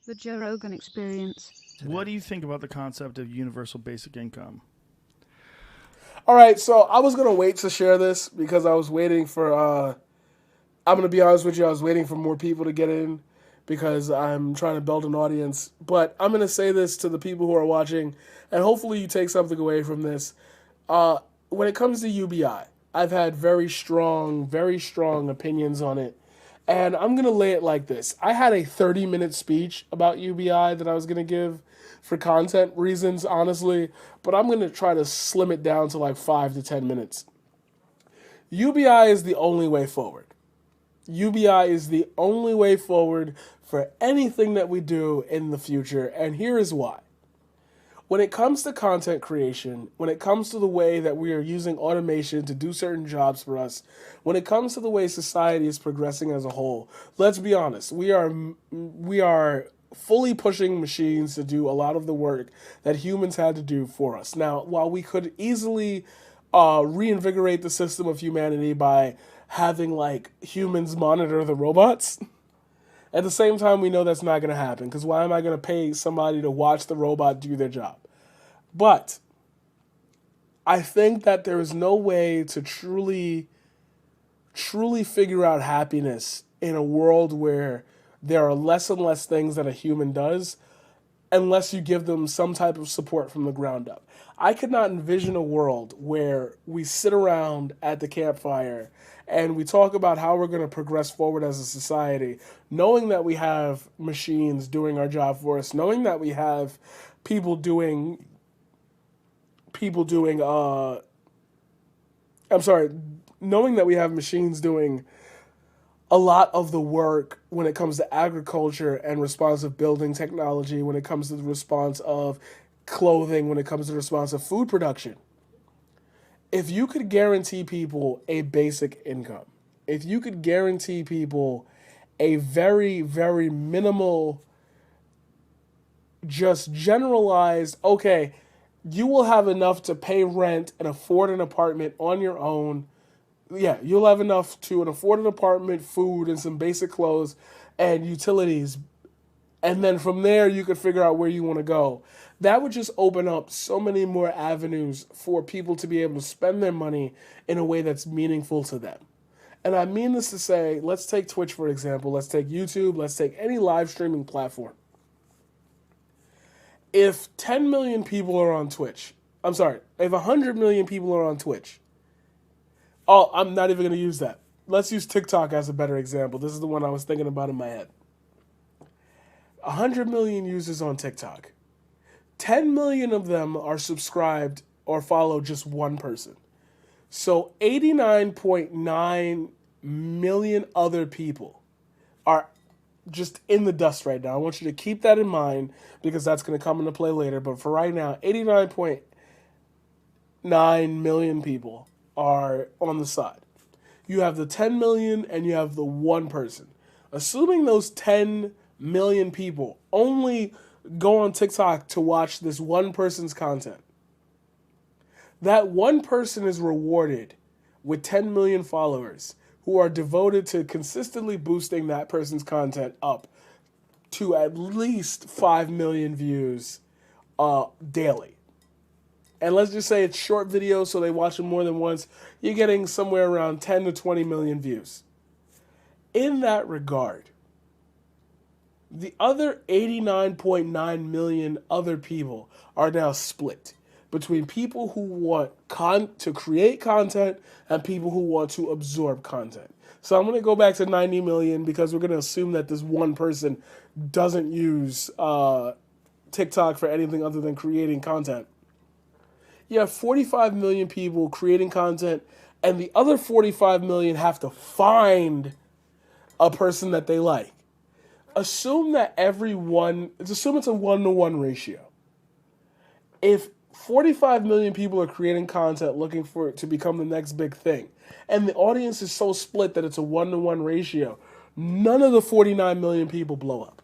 The Joe Rogan Experience. What do you think about the concept of universal basic income? All right, so I was gonna wait to share this because I was waiting for. I'm gonna be honest with you. I was waiting for more people to get in because I'm trying to build an audience. But I'm gonna say this to the people who are watching, and hopefully you take something away from this. When it comes to UBI, I've had very strong opinions on it. And I'm going to lay it like this. I had a 30-minute speech about UBI that I was going to give for content reasons, honestly, but I'm going to try to slim it down to like 5 to 10 minutes. UBI is the only way forward. UBI is the only way forward for anything that we do in the future, and here is why. When it comes to content creation, when it comes to the way that we are using automation to do certain jobs for us, when it comes to the way society is progressing as a whole, let's be honest, we are fully pushing machines to do a lot of the work that humans had to do for us. Now, while we could easily reinvigorate the system of humanity by having like humans monitor the robots, at the same time, we know that's not going to happen because why am I going to pay somebody to watch the robot do their job? But I think that there is no way to truly figure out happiness in a world where there are less and less things that a human does unless you give them some type of support from the ground up. I could not envision a world where we sit around at the campfire and we talk about how we're going to progress forward as a society, knowing that we have machines doing our job for us, knowing that we have people doing people doing I'm sorry, knowing that we have machines doing a lot of the work when it comes to agriculture and responsive building technology, when it comes to the response of clothing, when it comes to the response of food production. If you could guarantee people a basic income, if you could guarantee people a very, very minimal, just generalized, okay, you will have enough to pay rent and afford an apartment on your own. Yeah, you'll have enough to afford an apartment, food, and some basic clothes and utilities. And then from there, you could figure out where you want to go. That would just open up so many more avenues for people to be able to spend their money in a way that's meaningful to them. And I mean this to say, let's take Twitch for example, let's take YouTube, let's take any live streaming platform. If 10 million people are on Twitch, I'm sorry, if 100 million people are on Twitch, oh, I'm not even going to use that. Let's use TikTok as a better example. This is the one I was thinking about in my head. 100 million users on TikTok. 10 million of them are subscribed or follow just one person. So 89.9 million other people are just in the dust right now. I want you to keep that in mind because that's going to come into play later. But for right now, 89.9 million people are on the side. You have the 10 million and you have the one person. Assuming those 10 million people only go on TikTok to watch this one person's content, that one person is rewarded with 10 million followers who are devoted to consistently boosting that person's content up to at least 5 million views daily. And let's just say it's short videos, so they watch them more than once. You're getting somewhere around 10 to 20 million views. In that regard, the other 89.9 million other people are now split between people who want to create content and people who want to absorb content. So I'm going to go back to 90 million because we're going to assume that this one person doesn't use TikTok for anything other than creating content. You have 45 million people creating content, and the other 45 million have to find a person that they like. Assume it's a 1-to-1 ratio. If 45 million people are creating content looking for it to become the next big thing, and the audience is so split that it's a 1-to-1 ratio, none of the 49 million people blow up.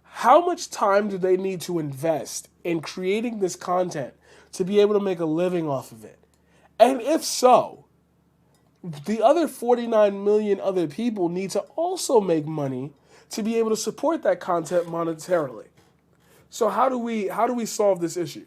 How much time do they need to invest in creating this content to be able to make a living off of it? And if so, the other 49 million other people need to also make money to be able to support that content monetarily. So how do we solve this issue?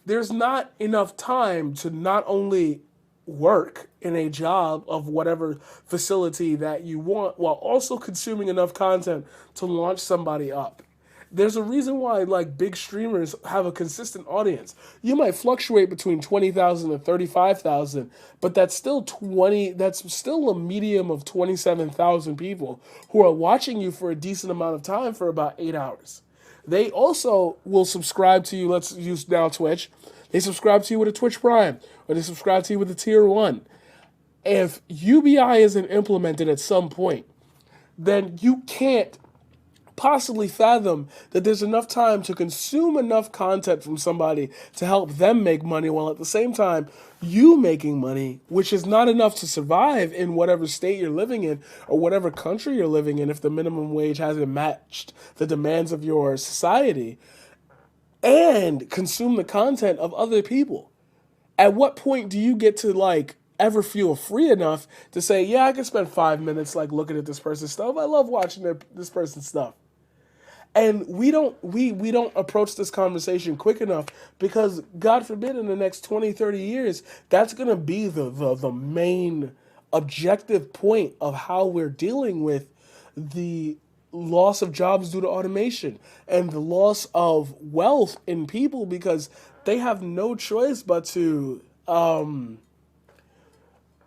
There's not enough time to not only work in a job of whatever facility that you want while also consuming enough content to launch somebody up. There's a reason why like big streamers have a consistent audience. You might fluctuate between 20,000 and 35,000, but that's still a medium of 27,000 people who are watching you for a decent amount of time for about 8 hours. They also will subscribe to you. Let's use now Twitch. They subscribe to you with a Twitch Prime, or they subscribe to you with a Tier 1. If UBI isn't implemented at some point, then you can't possibly fathom that there's enough time to consume enough content from somebody to help them make money while at the same time you making money, which is not enough to survive in whatever state you're living in or whatever country you're living in if the minimum wage hasn't matched the demands of your society, and consume the content of other people. At what point do you get to like ever feel free enough to say, yeah, I can spend 5 minutes like looking at this person's stuff. I love watching this person's stuff. And we don't approach this conversation quick enough because, God forbid, in the next 20, 30 years, that's going to be the main objective point of how we're dealing with the loss of jobs due to automation and the loss of wealth in people because they have no choice but to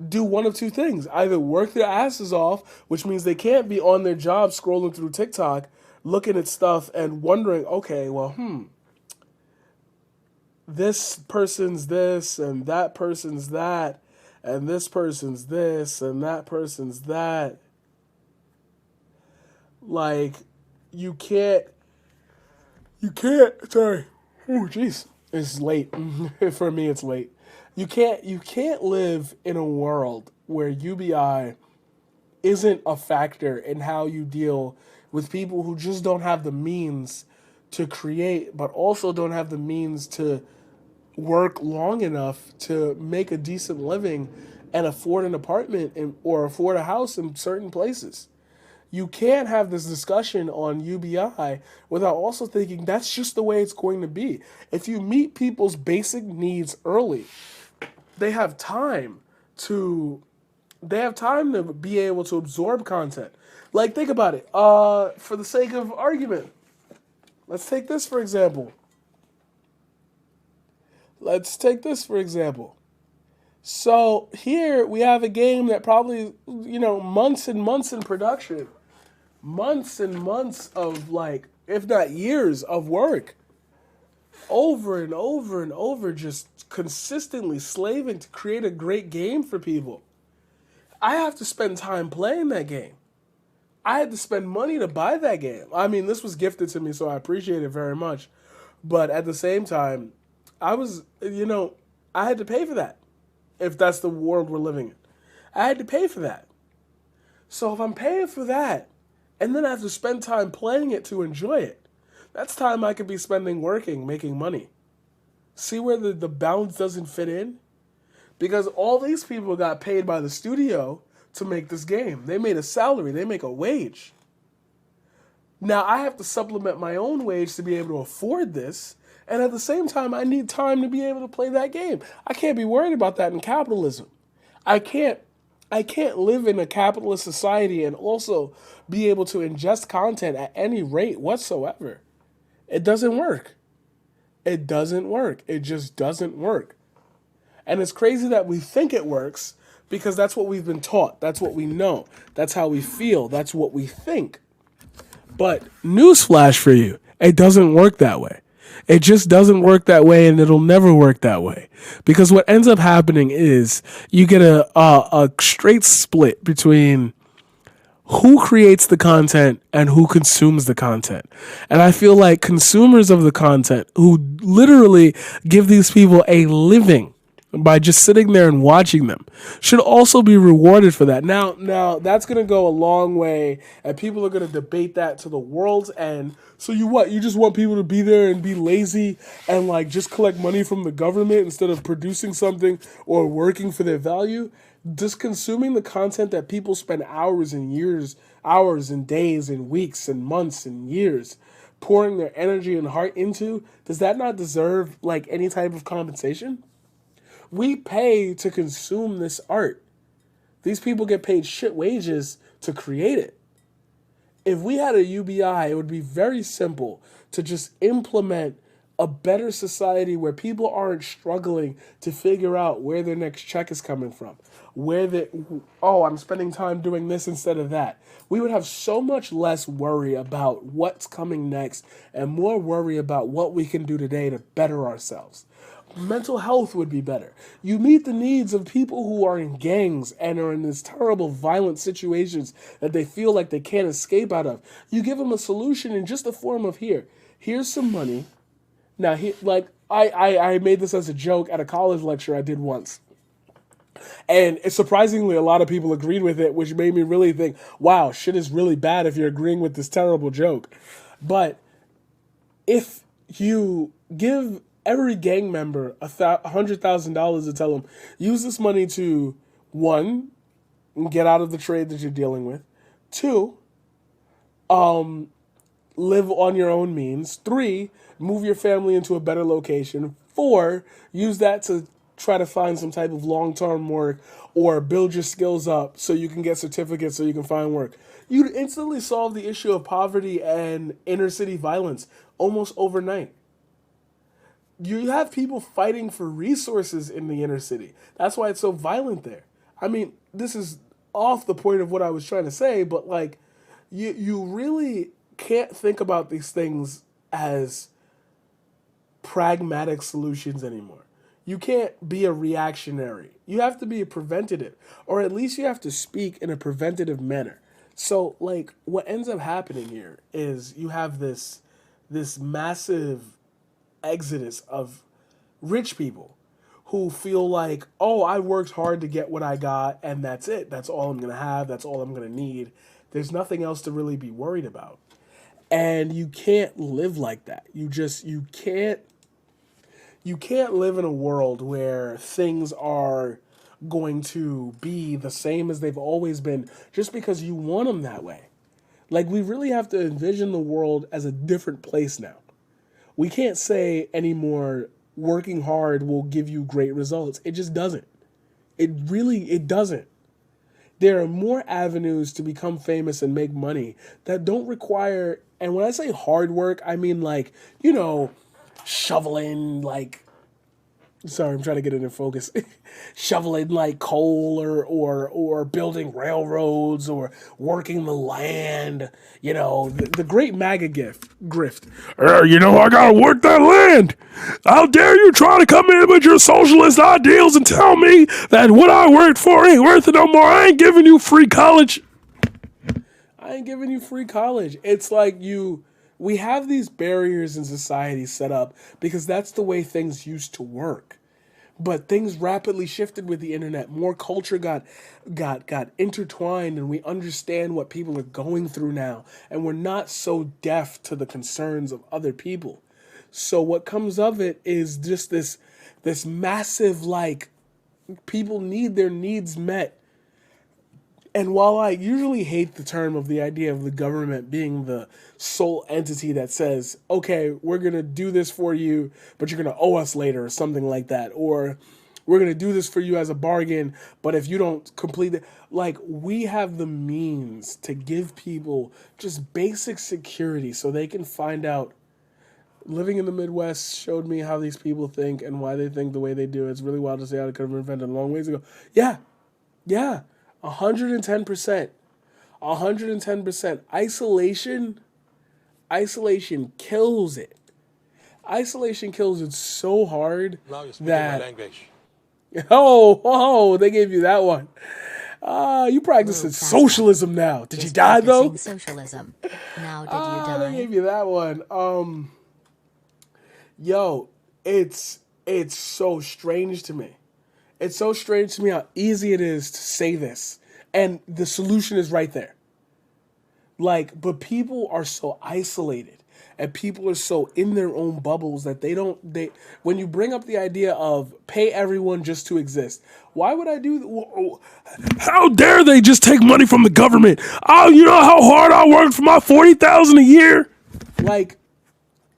do one of two things. Either work their asses off, which means they can't be on their job scrolling through TikTok, looking at stuff and wondering, okay, well, this person's this and that person's that and this person's this and that person's that. Like, you can't, sorry. Oh, jeez. It's late. For me, it's late. You can't live in a world where UBI isn't a factor in how you deal with people who just don't have the means to create, but also don't have the means to work long enough to make a decent living and afford an apartment or afford a house in certain places. You can't have this discussion on UBI without also thinking that's just the way it's going to be. If you meet people's basic needs early, they have time to be able to absorb content. Like, think about it. For the sake of argument, let's take this for example. So here we have a game that probably, months and months in production. Months and months of, like, if not years of work. Over and over and over, just consistently slaving to create a great game for people. I have to spend time playing that game. I had to spend money to buy that game. I mean, this was gifted to me, so I appreciate it very much. But at the same time, I had to pay for that. If that's the world we're living in. I had to pay for that. So if I'm paying for that, and then I have to spend time playing it to enjoy it, that's time I could be spending working, making money. See where the balance doesn't fit in? Because all these people got paid by the studio to make this game. They made a salary. They make a wage. Now I have to supplement my own wage to be able to afford this. And at the same time, I need time to be able to play that game. I can't be worried about that in capitalism. I can't live in a capitalist society and also be able to ingest content at any rate whatsoever. It doesn't work. It doesn't work. It just doesn't work. And it's crazy that we think it works because that's what we've been taught. That's what we know. That's how we feel. That's what we think. But newsflash for you, it doesn't work that way. It just doesn't work that way, and it'll never work that way. Because what ends up happening is you get a straight split between who creates the content and who consumes the content. And I feel like consumers of the content who literally give these people a living by just sitting there and watching them should also be rewarded for that. Now that's going to go a long way, and people are going to debate that to the world's end. So you just want people to be there and be lazy and like just collect money from the government instead of producing something or working for their value? Just consuming the content that people spend hours and days and weeks and months and years pouring their energy and heart into, does that not deserve like any type of compensation? We pay to consume this art. These people get paid shit wages to create it. If we had a UBI, it would be very simple to just implement a better society where people aren't struggling to figure out where their next check is coming from. I'm spending time doing this instead of that. We would have so much less worry about what's coming next and more worry about what we can do today to better ourselves. Mental health would be better. You meet the needs of people who are in gangs and are in these terrible violent situations that they feel like they can't escape out of. You give them a solution in just the form of here's some money. Now, I made this as a joke at a college lecture I did once. And surprisingly, a lot of people agreed with it, which made me really think, wow, shit is really bad if you're agreeing with this terrible joke. But if you give every gang member $100,000 to tell them, use this money to, one, get out of the trade that you're dealing with, two, live on your own means, three, move your family into a better location, four, use that to try to find some type of long-term work or build your skills up so you can get certificates so you can find work. You'd instantly solve the issue of poverty and inner city violence almost overnight. You have people fighting for resources in the inner city. That's why it's so violent there. I mean, this is off the point of what I was trying to say, but like, you really can't think about these things as pragmatic solutions anymore. You can't be a reactionary. You have to be a preventative, or at least you have to speak in a preventative manner. So, like, what ends up happening here is you have this massive exodus of rich people who feel like, oh, I worked hard to get what I got, and that's it. That's all I'm gonna have. That's all I'm gonna need. There's nothing else to really be worried about. And you can't live like that. You can't live in a world where things are going to be the same as they've always been just because you want them that way. Like, we really have to envision the world as a different place now. We can't say anymore working hard will give you great results. It just doesn't. It doesn't. There are more avenues to become famous and make money that don't require, and when I say hard work, I mean like, shoveling like, sorry, I'm trying to get it in focus. Shoveling like coal or building railroads or working the land. The great MAGA grift. I gotta work that land. How dare you try to come in with your socialist ideals and tell me that what I worked for ain't worth it no more. I ain't giving you free college. It's like we have these barriers in society set up because that's the way things used to work. But things rapidly shifted with the internet. More culture got intertwined, and we understand what people are going through now, and we're not so deaf to the concerns of other people. So what comes of it is just this massive, like, people need their needs met. And while I usually hate the term of the idea of the government being the sole entity that says, okay, we're going to do this for you, but you're going to owe us later or something like that. Or we're going to do this for you as a bargain, but if you don't complete it, like, we have the means to give people just basic security so they can find out. Living in the Midwest showed me how these people think and why they think the way they do. It's really wild to say how it could have been invented a long ways ago. Yeah. 110%. 110%. Isolation kills it. Isolation kills it so hard Now you're speaking that... my language. Oh, they gave you that one. You practicing socialism now. Did you die, though? Socialism. Now, did you die? They gave you that one. Yo, it's so strange to me. It's so strange to me how easy it is to say this. And the solution is right there. Like, but people are so isolated. and people are so in their own bubbles that they when you bring up the idea of pay everyone just to exist, why would I do that? How dare they just take money from the government? Oh, you know how hard I worked for my 40,000 a year? Like,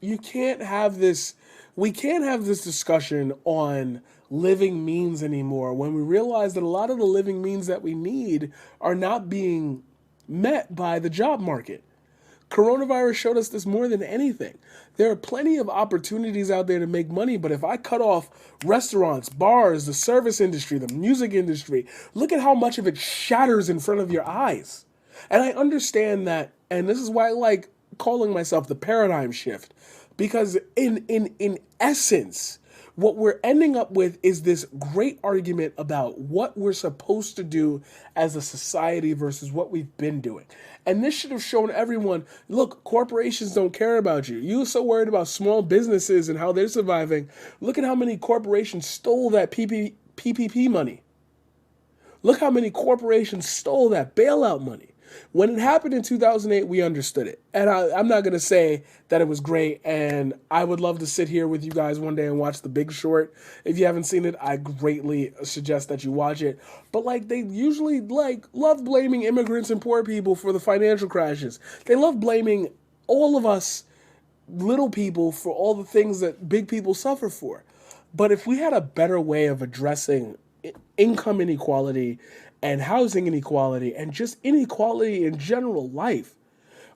you can't have this we can't have this discussion on living means anymore when we realize that a lot of the living means that we need are not being met by the job market. Coronavirus showed us this more than anything. There are plenty of opportunities out there to make money, but if I cut off restaurants, bars, the service industry, the music industry, look at how much of it shatters in front of your eyes. And I understand that, and this is why I like calling myself the paradigm shift, because in essence, what we're ending up with is this great argument about what we're supposed to do as a society versus what we've been doing. And this should have shown everyone, look, corporations don't care about you. You're so worried about small businesses and how they're surviving. Look at how many corporations stole that PPP money. Look how many corporations stole that bailout money. When it happened in 2008, we understood it. And I'm not going to say that it was great. And I would love to sit here with you guys one day and watch The Big Short. If you haven't seen it, I greatly suggest that you watch it. But like, they usually love blaming immigrants and poor people for the financial crashes. They love blaming all of us little people for all the things that big people suffer for. But if we had a better way of addressing income inequality and housing inequality and just inequality in general life,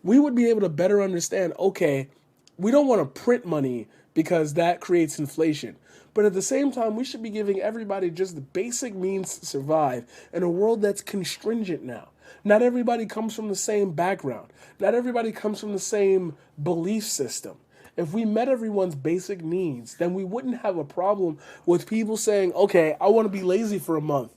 we would be able to better understand, okay, we don't want to print money because that creates inflation. But at the same time, we should be giving everybody just the basic means to survive in a world that's constringent now. Not everybody comes from the same background. Not everybody comes from the same belief system. If we met everyone's basic needs, then we wouldn't have a problem with people saying, okay, I want to be lazy for a month.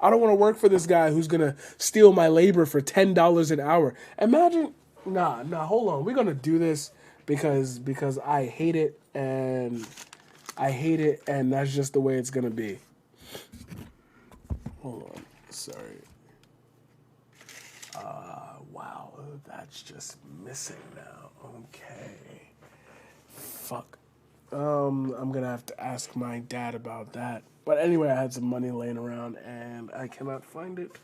I don't want to work for this guy who's going to steal my labor for $10 an hour. Imagine, hold on. We're going to do this because I hate it, and that's just the way it's going to be. Hold on. Sorry. Wow, that's just missing now. Okay. Fuck. I'm gonna have to ask my dad about that. But anyway, I had some money laying around and I cannot find it.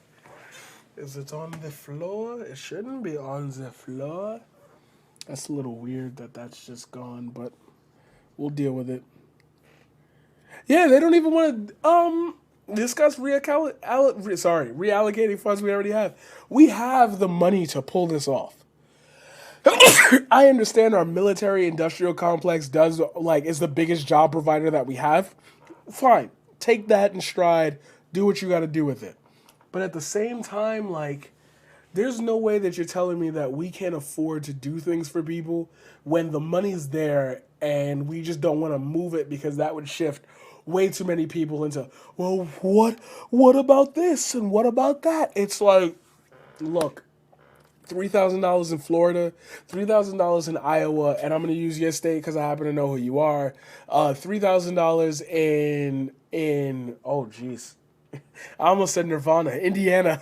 Is it on the floor? It shouldn't be on the floor. That's a little weird that that's just gone, but we'll deal with it. Yeah, they don't even want to discuss reallocating funds we already have. We have the money to pull this off. I understand our military industrial complex is the biggest job provider that we have. Fine. Take that in stride. Do what you got to do with it. But at the same time, there's no way that you're telling me that we can't afford to do things for people when the money's there and we just don't want to move it because that would shift way too many people into, well, what about this and what about that? It's like, look, $3,000 in Florida, $3,000 in Iowa, and I'm going to use your state because I happen to know who you are. $3,000 in oh jeez, I almost said Nirvana, Indiana.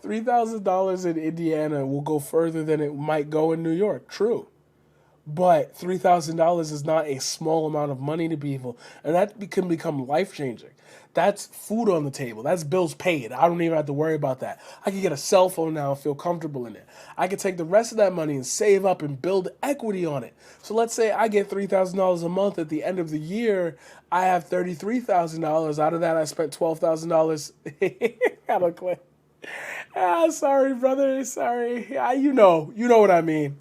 $3,000 in Indiana will go further than it might go in New York. True. But $3,000 is not a small amount of money to people, and that can become life-changing. That's food on the table. That's bills paid. I don't even have to worry about that. I can get a cell phone now and feel comfortable in it. I can take the rest of that money and save up and build equity on it. So let's say I get $3,000 a month at the end of the year. I have $33,000. Out of that, I spent $12,000. I don't quit. Sorry, brother. Sorry. You know what I mean.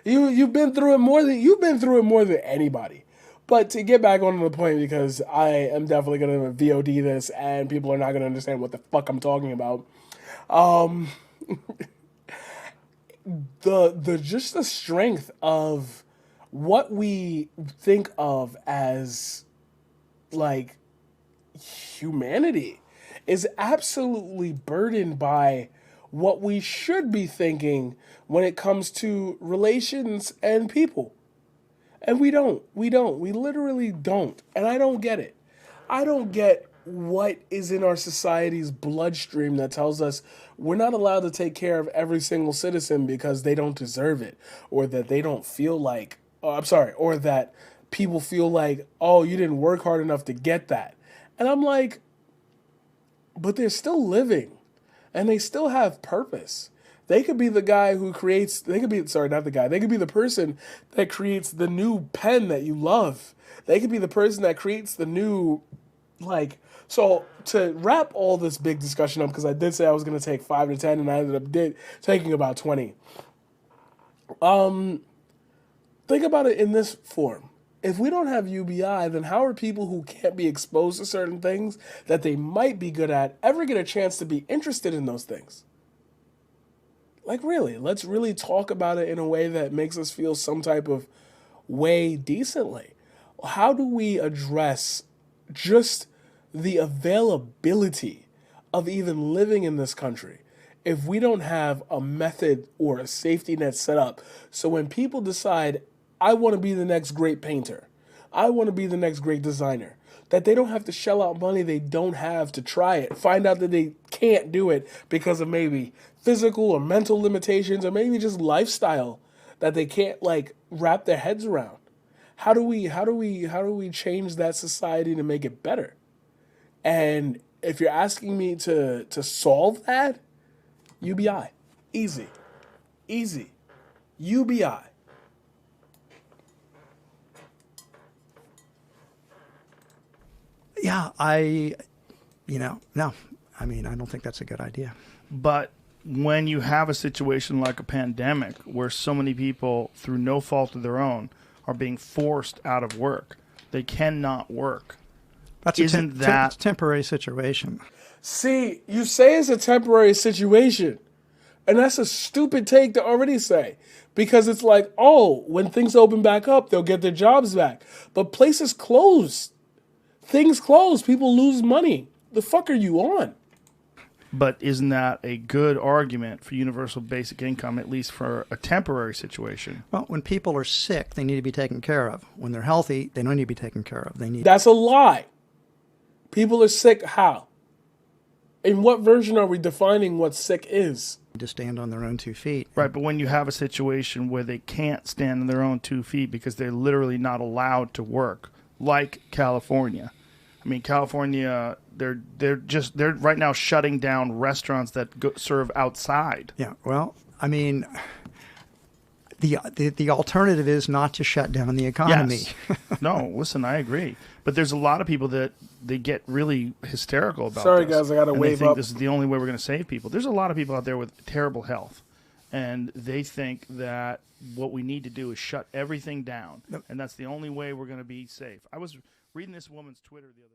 You've been through it more than anybody. But to get back on the point, because I am definitely going to VOD this and people are not going to understand what the fuck I'm talking about. The strength of what we think of as humanity is absolutely burdened by what we should be thinking when it comes to relations and people. And we literally don't. And I don't get it. I don't get what is in our society's bloodstream that tells us we're not allowed to take care of every single citizen because they don't deserve it, or that they don't feel like, or that people feel like, oh, you didn't work hard enough to get that. And I'm like, but they're still living and they still have purpose. They could be the guy who creates, they could be, sorry, not the guy, they could be the person that creates the new pen that you love. They could be the person that creates the new, like, so to wrap all this big discussion up, because I did say I was going to take 5 to 10 and I ended up taking about 20. Think about it in this form. If we don't have UBI, then how are people who can't be exposed to certain things that they might be good at ever get a chance to be interested in those things? Like, really, let's really talk about it in a way that makes us feel some type of way decently. How do we address just the availability of even living in this country if we don't have a method or a safety net set up? So when people decide, I want to be the next great painter, I want to be the next great designer, that they don't have to shell out money they don't have to try it, find out that they can't do it because of maybe physical or mental limitations, or maybe just lifestyle that they can't like wrap their heads around. How do we change that society to make it better? And if you're asking me to solve that, UBI. Easy. UBI. Yeah, no. I mean, I don't think that's a good idea. But when you have a situation like a pandemic where so many people, through no fault of their own, are being forced out of work, they cannot work. That's a temporary situation. See, you say it's a temporary situation, and that's a stupid take to already say, because it's like, oh, when things open back up, they'll get their jobs back. But places close. Things close. People lose money. The fuck are you on? But isn't that a good argument for universal basic income, at least for a temporary situation? Well, when people are sick, they need to be taken care of. When they're healthy, they don't need to be taken care of. That's a lie. People are sick how? In what version are we defining what sick is? To stand on their own 2 feet. Right, but when you have a situation where they can't stand on their own 2 feet because they're literally not allowed to work, like California. I mean, California, they're right now shutting down restaurants that serve outside. Yeah, well, I mean, the alternative is not to shut down the economy. Yes. No, listen, I agree. But there's a lot of people that they get really hysterical about Sorry, this. guys, I got to wave they think up. This is the only way we're going to save people. There's a lot of people out there with terrible health, and they think that what we need to do is shut everything down, and that's the only way we're going to be safe. I was reading this woman's Twitter the other day.